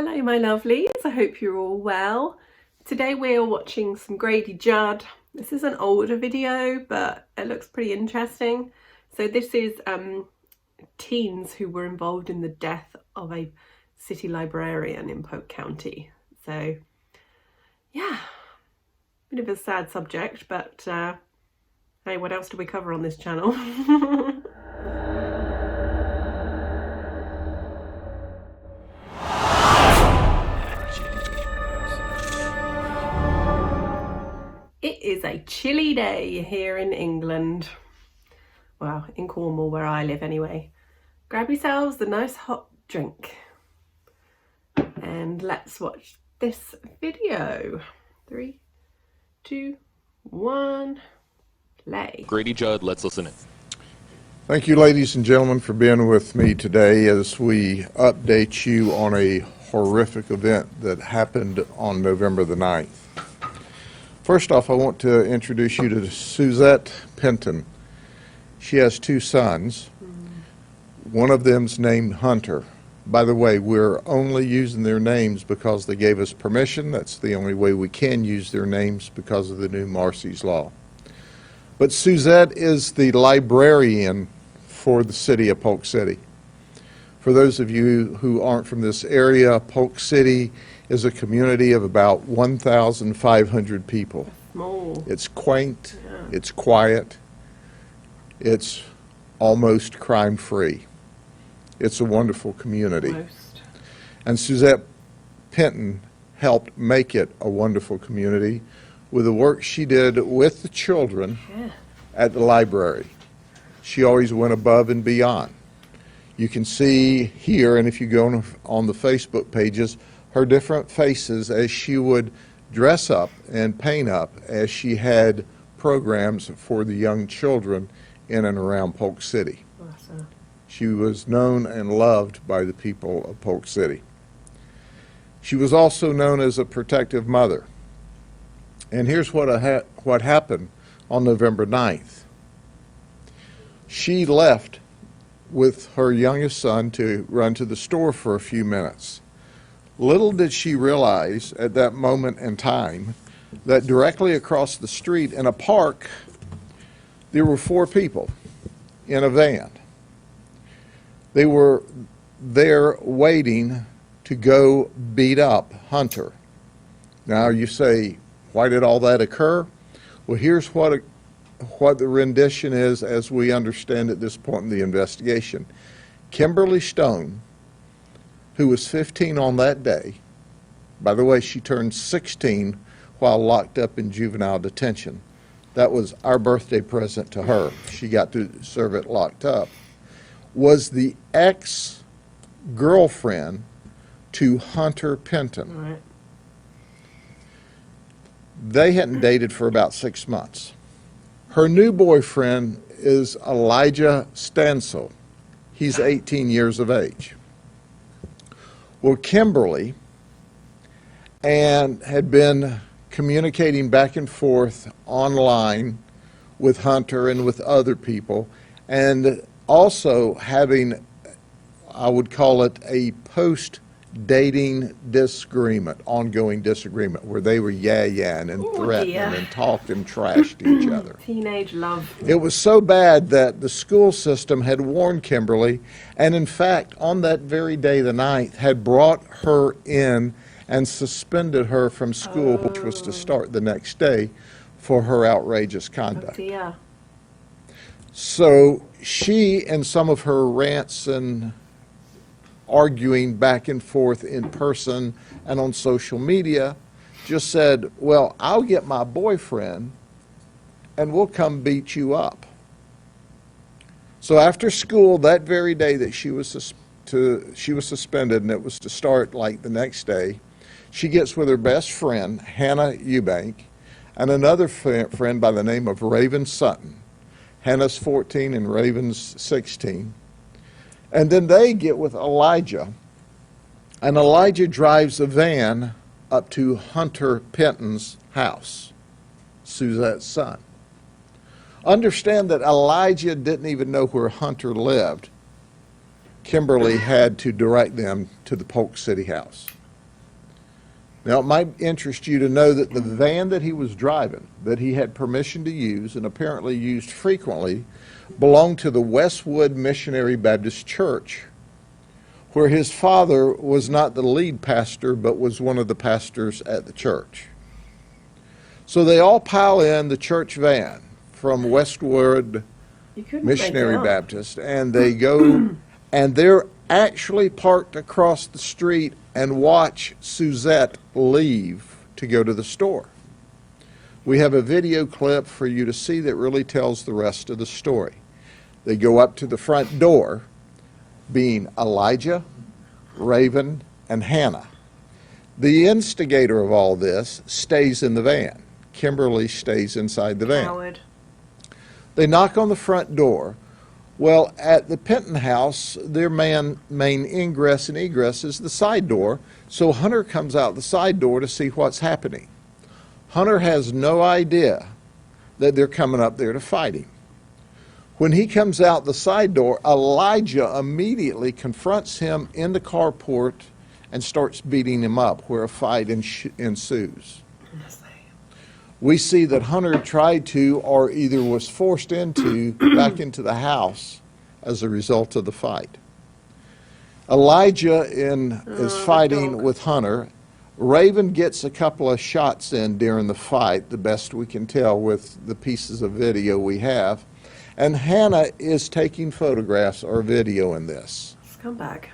Hello my lovelies, I hope you're all well. Today we're watching some Grady Judd. This is an older video but it looks pretty interesting. So this is teens who were involved in the death of a city librarian in Polk County. So yeah, bit of a sad subject, but hey, what else do we cover on this channel? It is a chilly day here in England. Well, in Cornwall where I live anyway. Grab yourselves a nice hot drink and let's watch this video. 3, 2, 1, play. Grady Judd, let's listen in. Thank you, ladies and gentlemen, for being with me today as we update you on a horrific event that happened on November the 9th. First off, I want to introduce you to Suzette Penton. She has 2 sons. One of them's named Hunter. By the way, we're only using their names because they gave us permission. That's the only way we can use their names because of the new Marsy's Law. But Suzette is the librarian for the city of Polk City. For those of you who aren't from this area, Polk City is a community of about 1,500 people. Small. It's quaint, it's quiet, it's almost crime-free. It's a wonderful community. Almost. And Suzette Penton helped make it a wonderful community with the work she did with the children at the library. She always went above and beyond. You can see here, and if you go on the Facebook pages, her different faces as she would dress up and paint up as she had programs for the young children in and around Polk City. Awesome. She was known and loved by the people of Polk City. She was also known as a protective mother. And here's what happened on November 9th. She left with her youngest son to run to the store for a few minutes. Little did she realize at that moment in time that directly across the street in a park, there were 4 people in a van. They were there waiting to go beat up Hunter. Now you say, why did all that occur? Well, here's what the rendition is as we understand at this point in the investigation. Kimberly Stone, who was 15 on that day, by the way, she turned 16 while locked up in juvenile detention. That was our birthday present to her. She got to serve it locked up. Was the ex-girlfriend to Hunter Penton. Right. They hadn't dated for about 6 months. Her new boyfriend is Elijah Stansel. He's 18 years of age. Well, Kimberly had been communicating back and forth online with Hunter and with other people, and also having, I would call it a post-dating disagreement, ongoing disagreement, where they were yeah-yaing and threatening and talking trash to each other. Teenage love. It was so bad that the school system had warned Kimberly, and in fact, on that very day, the 9th, had brought her in and suspended her from school, which was to start the next day, for her outrageous conduct. Oh dear. So she, in some of her rants and arguing back and forth in person and on social media, just said, well, I'll get my boyfriend and we'll come beat you up. So after school, that very day that she was suspended, and it was to start like the next day, she gets with her best friend, Hannah Eubank, and another friend by the name of Raven Sutton. Hannah's 14 and Raven's 16. And then they get with Elijah, and Elijah drives a van up to Hunter Penton's house, Suzette's son. Understand that Elijah didn't even know where Hunter lived. Kimberly had to direct them to the Polk City house. Now, it might interest you to know that the van that he was driving, that he had permission to use and apparently used frequently, belonged to the Westwood Missionary Baptist Church, where his father was not the lead pastor, but was one of the pastors at the church. So they all pile in the church van from Westwood Missionary Baptist, and they go, and they're actually parked across the street and watch Suzette leave to go to the store. We have a video clip for you to see that really tells the rest of the story. They go up to the front door, being Elijah, Raven, and Hannah. The instigator of all this stays in the van. Kimberly stays inside the van. Howard. They knock on the front door. Well, at the Penton house, their main ingress and egress is the side door, so Hunter comes out the side door to see what's happening. Hunter has no idea that they're coming up there to fight him. When he comes out the side door, Elijah immediately confronts him in the carport and starts beating him up, where a fight ensues. We see that Hunter tried to, or either was forced into, back into the house as a result of the fight. Elijah is fighting with Hunter. Raven gets a couple of shots in during the fight, the best we can tell with the pieces of video we have. And Hannah is taking photographs or video in this. Scumbag.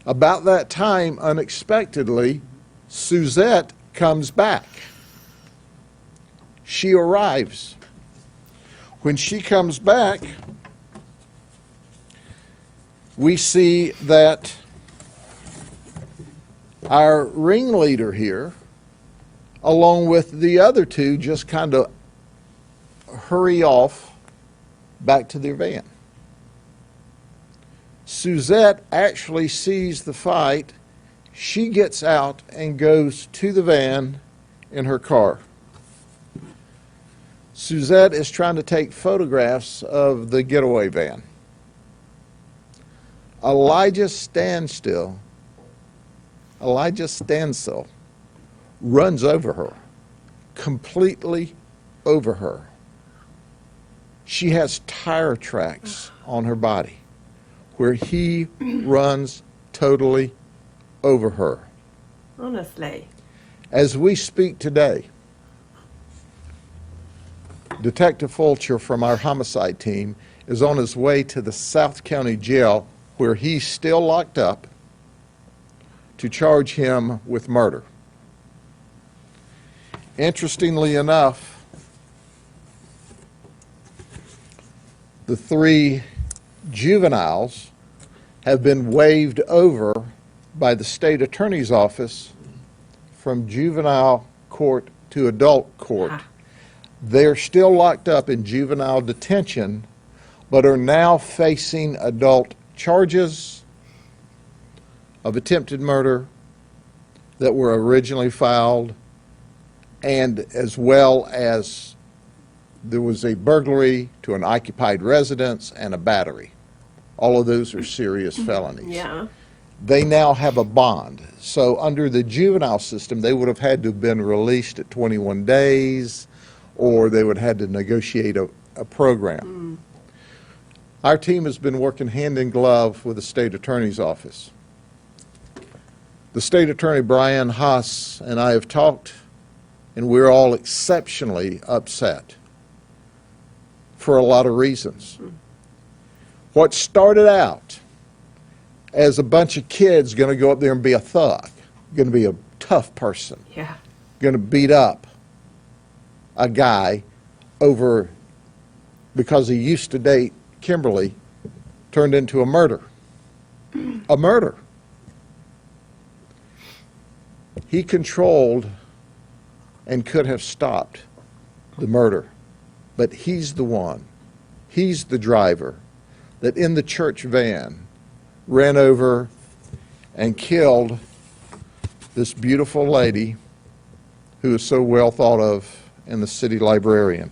About that time, unexpectedly, Suzette comes back. She arrives. When she comes back, we see that our ringleader here, along with the other two, just kind of hurry off back to their van. Suzette actually sees the fight. She gets out and goes to the van in her car. Suzette is trying to take photographs of the getaway van. Elijah stands still, runs over her, completely over her. She has tire tracks on her body where he runs totally over her. Honestly. As we speak today, Detective Fulcher from our homicide team is on his way to the South County Jail, where he's still locked up, to charge him with murder. Interestingly enough, the 3 juveniles have been waived over by the state attorney's office from juvenile court to adult court. They're still locked up in juvenile detention, but are now facing adult charges of attempted murder that were originally filed, and as well as there was a burglary to an occupied residence and a battery. All of those are serious felonies. Yeah. They now have a bond. So under the juvenile system, they would have had to have been released at 21 days, or they would have had to negotiate a program. Our team has been working hand in glove with the state attorney's office. The state attorney, Brian Haas, and I have talked, and we're all exceptionally upset for a lot of reasons. What started out as a bunch of kids going to go up there and be a thug, going to be a tough person, going to beat up a guy over because he used to date Kimberly, turned into a murder. A murder. He controlled and could have stopped the murder, but he's the one, he's the driver that in the church van ran over and killed this beautiful lady who is so well thought of in the city librarian.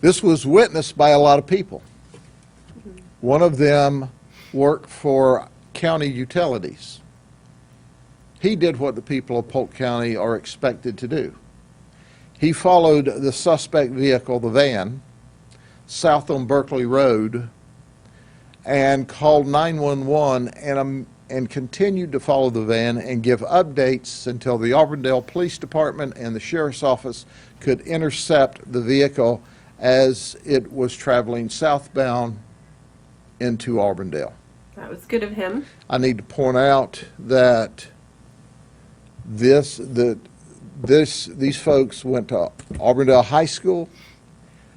This was witnessed by a lot of people. One of them worked for county utilities. he did what the people of Polk County are expected to do. He followed the suspect vehicle, the van, south on Berkeley Road and called 911 and continued to follow the van and give updates until the Auburndale Police Department and the Sheriff's Office could intercept the vehicle as it was traveling southbound into Auburndale. That was good of him. I need to point out that these folks went to Auburndale High School,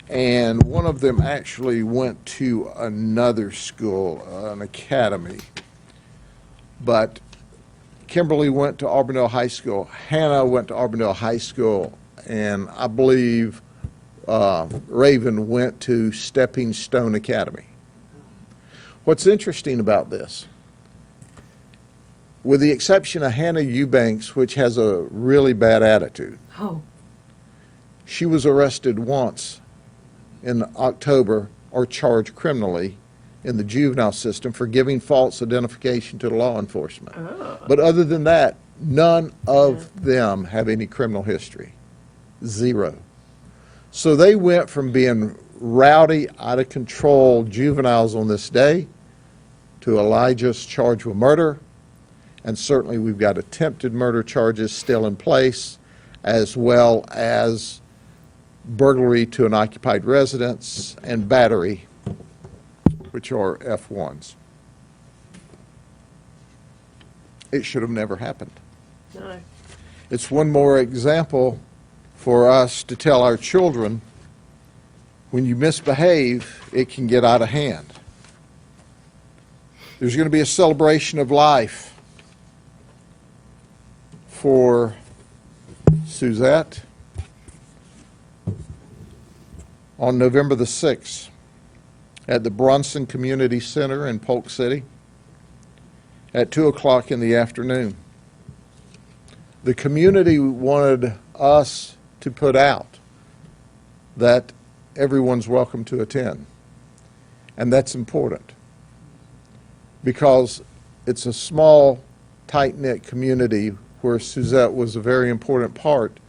and one of them actually went to another school, an academy. But Kimberly went to Auburndale High School, Hannah went to Auburndale High School, and I believe Raven went to Stepping Stone Academy. What's interesting about this, with the exception of Hannah Eubanks, which has a really bad attitude, she was arrested once in October or charged criminally in the juvenile system for giving false identification to law enforcement. Oh. But other than that, none of them have any criminal history. Zero. So they went from being rowdy, out of control juveniles on this day to Elijah's charged with murder, and certainly we've got attempted murder charges still in place, as well as burglary to an occupied residence and battery, which are F1s. It should have never happened. No. It's one more example for us to tell our children, when you misbehave, it can get out of hand. There's going to be a celebration of life for Suzette on November the 6th at the Bronson Community Center in Polk City at 2 o'clock in the afternoon. The community wanted us to put out that everyone's welcome to attend, and that's important because it's a small, tight-knit community where Suzette was a very important part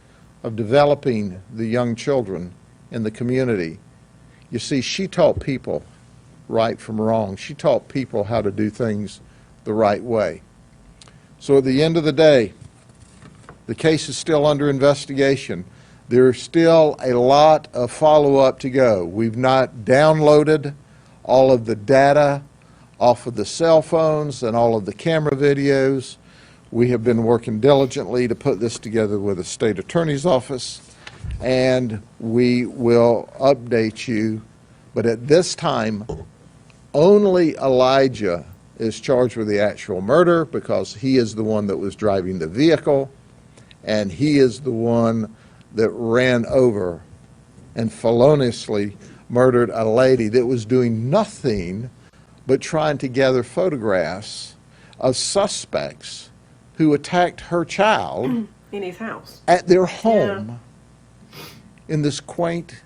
of developing the young children in the community. You see, she taught people right from wrong. She taught people how to do things the right way. So at the end of the day, the case is still under investigation. There's still a lot of follow-up to go. We've not downloaded all of the data off of the cell phones and all of the camera videos. We have been working diligently to put this together with the state attorney's office, and we will update you. But at this time, only Elijah is charged with the actual murder because he is the one that was driving the vehicle, and he is the one that ran over and feloniously murdered a lady that was doing nothing but trying to gather photographs of suspects who attacked her child in his house at their home in this quaint,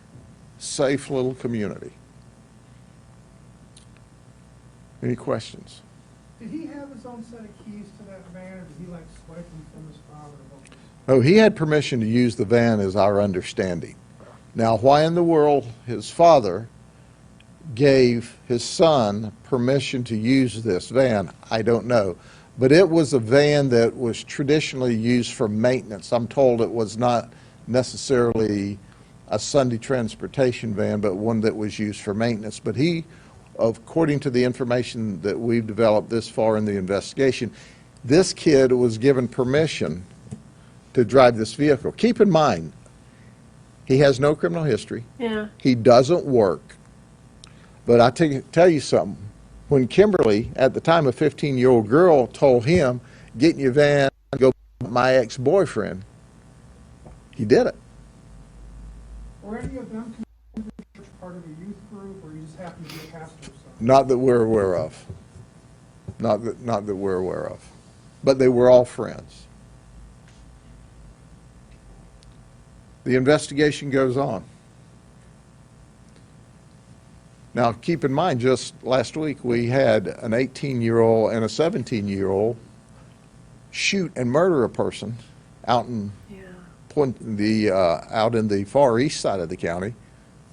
safe little community. Any questions? Did he have his own set of keys to that van, or did he like swipe them from his father? Oh, he had permission to use the van, is our understanding. Now, why in the world his father gave his son permission to use this van, I don't know. But it was a van that was traditionally used for maintenance. I'm told it was not necessarily a Sunday transportation van, but one that was used for maintenance. But he, according to the information that we've developed this far in the investigation, this kid was given permission to drive this vehicle. Keep in mind, he has no criminal history. Yeah. He doesn't work. But I tell you something. When Kimberly, at the time a 15-year-old girl, told him, get in your van and go with my ex-boyfriend, he did it. Were any of them part of a youth group, or you just happened to be a pastor or something? Not that we're aware of. Not that we're aware of. But they were all friends. The investigation goes on. Now, keep in mind, just last week we had an 18-year-old and a 17-year-old shoot and murder a person out in Yeah. out in the far east side of the county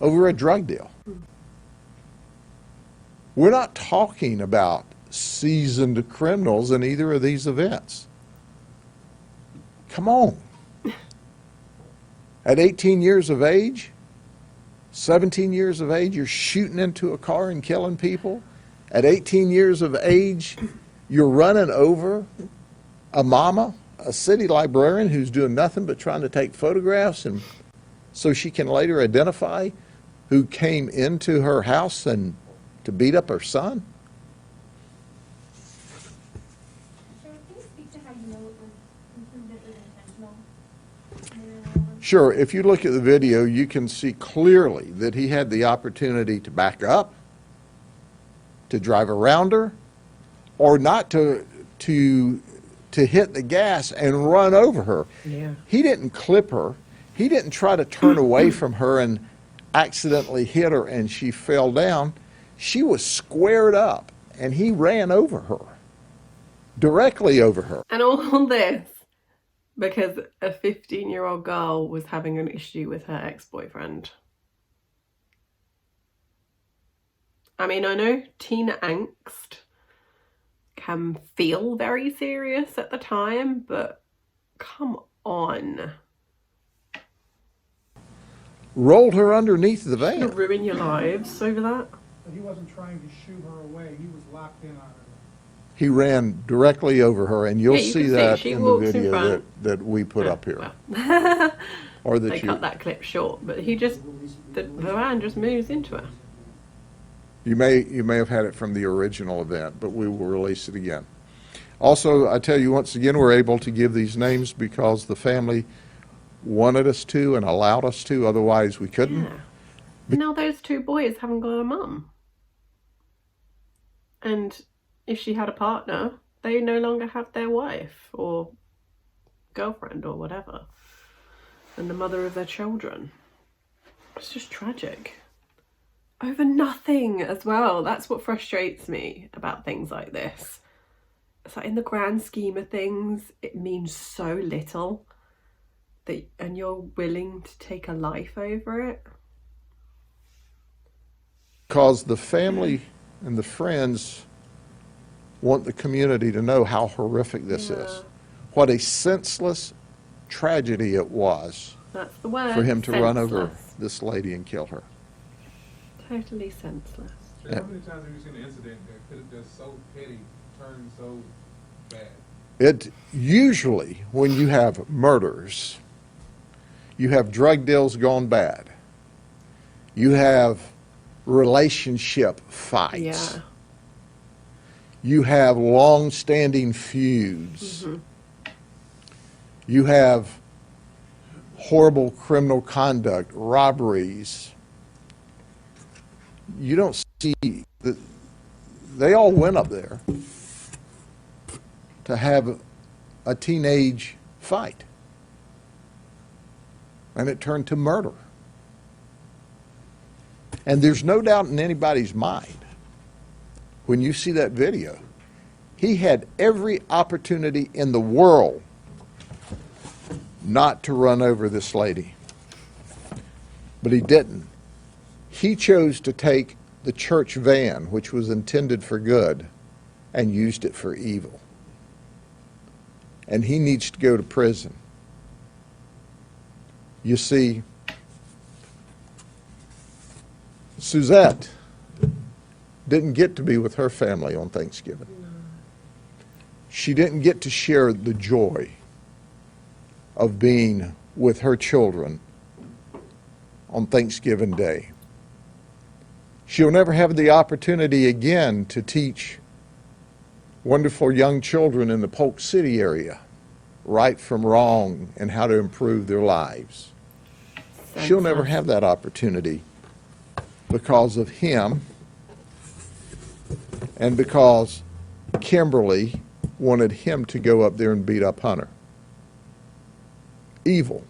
over a drug deal. We're not talking about seasoned criminals in either of these events. Come on. At 18 years of age, 17 years of age, you're shooting into a car and killing people. At 18 years of age, you're running over a mama, a city librarian who's doing nothing but trying to take photographs and so she can later identify who came into her house and to beat up her son. Can you speak to how you know it was intentional? Sure, if you look at the video, you can see clearly that he had the opportunity to back up, to drive around her, or not to hit the gas and run over her. Yeah. He didn't clip her. He didn't try to turn away from her and accidentally hit her and she fell down. She was squared up and he ran over her, directly over her. And all this because a 15-year-old girl was having an issue with her ex-boyfriend. I mean, I know teen angst can feel very serious at the time, but come on. Rolled her underneath the You'll van. ruin your lives over that. But he wasn't trying to shoo her away, he was locked in on her. He ran directly over her, and you'll Yeah, you see can see that she in the walks in video front. that we put up here. Well. Or that They cut that clip short, but the van just moves into her. You may have had it from the original event, but we will release it again. Also, I tell you once again, we're able to give these names because the family wanted us to and allowed us to, otherwise we couldn't. Yeah. And now those two boys haven't got a mum. And if she had a partner, they no longer have their wife or girlfriend or whatever. And the mother of their children. It's just tragic. Over nothing as well. That's what frustrates me about things like this. It's like in the grand scheme of things, it means so little and you're willing to take a life over it. Because the family and the friends want the community to know how horrific this is. What a senseless tragedy it was That's the word. for him to run over senseless. this lady and kill her. Totally senseless. Sure, how many times have you seen an incident that could have just so petty turned so bad? It usually, when you have murders, you have drug deals gone bad. You have relationship fights. Yeah. You have long-standing feuds. Mm-hmm. You have horrible criminal conduct, robberies. You don't see that they all went up there to have a teenage fight. And it turned to murder. And there's no doubt in anybody's mind, when you see that video, he had every opportunity in the world not to run over this lady. But he didn't. He chose to take the church van, which was intended for good, and used it for evil. And he needs to go to prison. You see, Suzette didn't get to be with her family on Thanksgiving. She didn't get to share the joy of being with her children on Thanksgiving Day. She'll never have the opportunity again to teach wonderful young children in the Polk City area right from wrong and how to improve their lives. She'll never have that opportunity because of him and because Kimberly wanted him to go up there and beat up Hunter. Evil.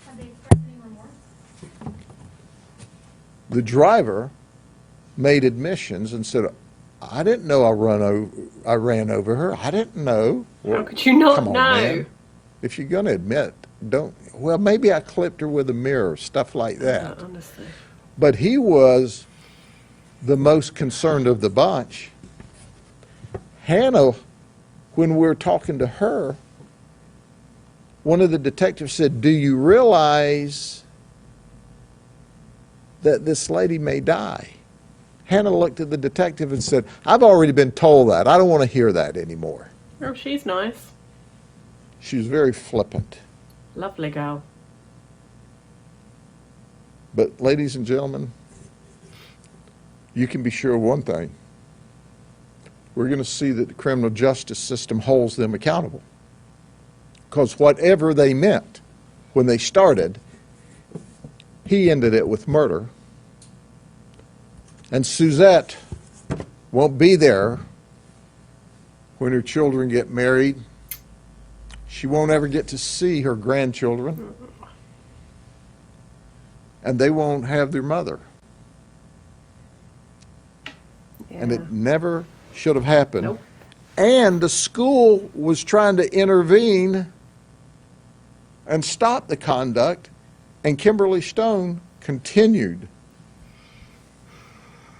Have they expressed any remorse? The driver made admissions and said, I didn't know I ran over her. I didn't know. How could you not come on, know? man. If you're going to admit, don't. Well, maybe I clipped her with a mirror, stuff like that. Honestly. But he was the most concerned of the bunch. Hannah, when we were talking to her, one of the detectives said, "Do you realize that this lady may die?" Hannah looked at the detective and said, "I've already been told that. I don't want to hear that anymore." Oh, she's nice. She was very flippant. Lovely girl. But ladies and gentlemen, you can be sure of one thing. We're going to see that the criminal justice system holds them accountable. Because whatever they meant when they started, he ended it with murder. And Suzette won't be there when her children get married. She won't ever get to see her grandchildren. And they won't have their mother. Yeah. And it never should have happened. Nope. And the school was trying to intervene and stop the conduct, and Kimberly Stone continued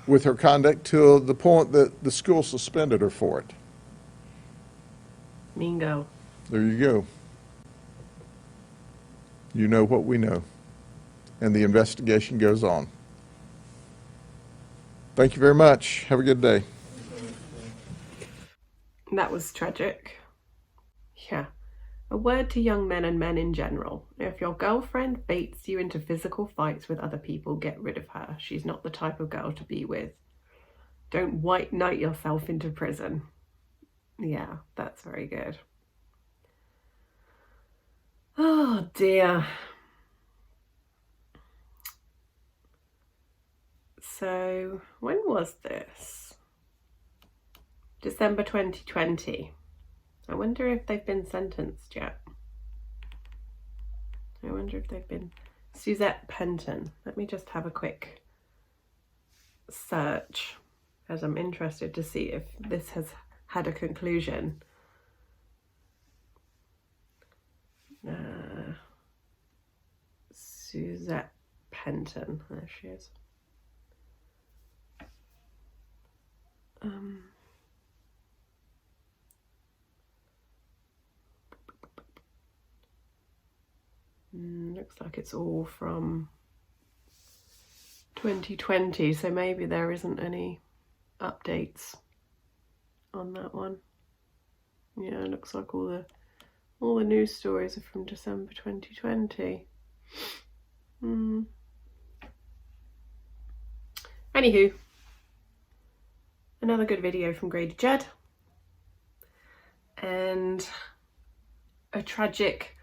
with her conduct to the point that the school suspended her for it. Mean girl. There you go. You know what we know. And the investigation goes on. Thank you very much. Have a good day. That was tragic. Yeah. A word to young men and men in general. If your girlfriend baits you into physical fights with other people, get rid of her. She's not the type of girl to be with. Don't white knight yourself into prison. Yeah, that's very good. Oh dear. So, when was this? December 2020. I wonder if they've been sentenced yet. I wonder if they've been... Suzette Penton. Let me just have a quick search, as I'm interested to see if this has had a conclusion. Suzette Penton. There she is. Looks like it's all from 2020, so maybe there isn't any updates on that one. Yeah, it looks like all the news stories are from December 2020. Anywho, another good video from Grady Judd, and a tragic,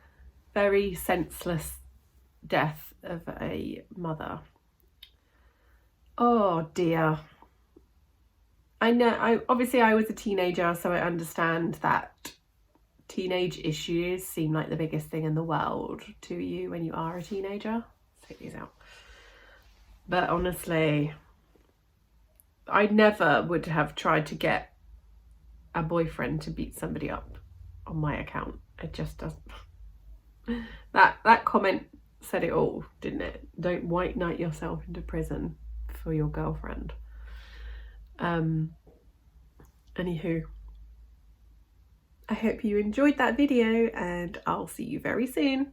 very senseless death of a mother. Oh dear. I know, obviously I was a teenager, so I understand that teenage issues seem like the biggest thing in the world to you when you are a teenager. Let's take these out. But honestly, I never would have tried to get a boyfriend to beat somebody up on my account. It just doesn't. That comment said it all, didn't it? Don't white knight yourself into prison for your girlfriend. Anywho, I hope you enjoyed that video, and I'll see you very soon.